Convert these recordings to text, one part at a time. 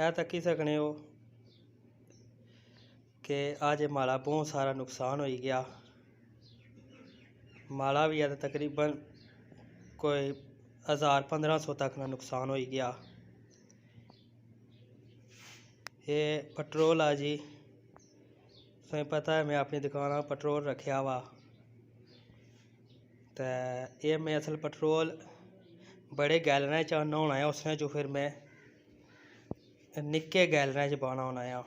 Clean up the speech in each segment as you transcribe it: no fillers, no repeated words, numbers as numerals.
है तक ही सकने हो कि अज माड़ा बहुत सारा नुकसान हो गया। माड़ा भी है तो तकरीबन कोई 1000-1500 तक का नुकसान हो गया। ये पेट्रोल आ जी, तुम्हें पता है मैं अपनी दुकान पर पेट्रोल रखा वा, तो ये मैं असल पेट्रोल बड़े गैलना च आना होना है, उसने जो फिर मैं निक्के गैलना च पाना होना है।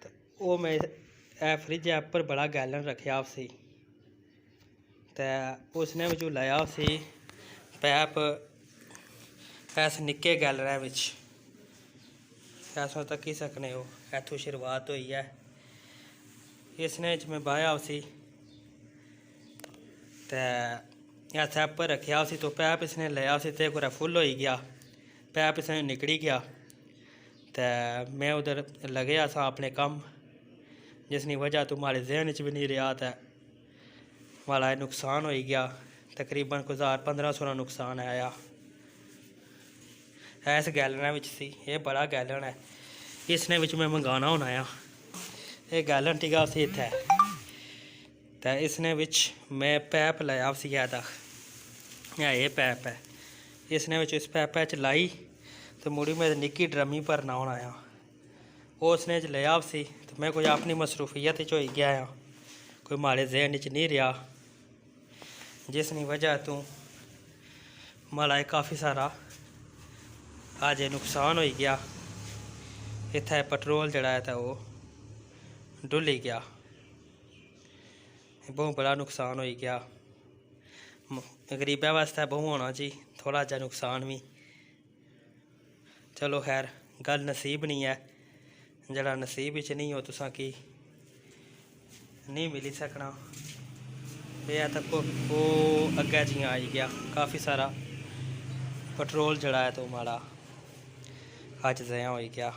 तो वो मैं फ्रिज ऐप पर बड़ा गैलन रखा उसी, तो उसने जो लाया उसी पैप ऐस निक्के गैलना बिच ऐसों तक ही सकने हो। इत्थों शुरुआत हुई है, इसने मैं बाया उसी तो इस ऐप पर रखा उसी, तो पैप इसने लिया उसी तो पूरा फुल हो गया, पैप इसने निकली गया। तो मैं उधर लगे सा अपने कम, जिसकी वजह तो हमारे जहन च भी नहीं रहा, तो हमारा नुकसान हो गया। तकरीबन कुछ 1000-1500 का नुकसान आया। इस गैलना विच सी, ये बड़ा गैलन है, इसने विच मैं मंगाना होना है। ये गैलन टिका उसी इत्थे, तो इसने विच मैं पैप लाया उसी ऐदा, ये पैप है, इसने विच इस पैपा च लाई तो मुड़ी में निक्की ड्रमी भरना होना है। वो उसने लिया उसी, तो मैं कोई अपनी मसरूफियत हो गया हाँ, कोई माड़े जहन च नहीं रहा, जिसकी वजह तो माड़ा काफ़ी सारा अज नुकसान हो गया। इत्थे पेट्रोल जड़ा है तो वो डुली गया, बहुत बड़ा नुकसान हो गया। गरीबा वास्ते बहुत होना जी थोड़ा जा नुकसान भी, चलो खैर गल नसीब नहीं है, जरा नसीब च नहीं हो तुसा की नहीं मिली सकना। ये तक वो अग्गै जियां आई गया, काफ़ी सारा पेट्रोल जड़ा है तो माड़ा अज जया हो गया।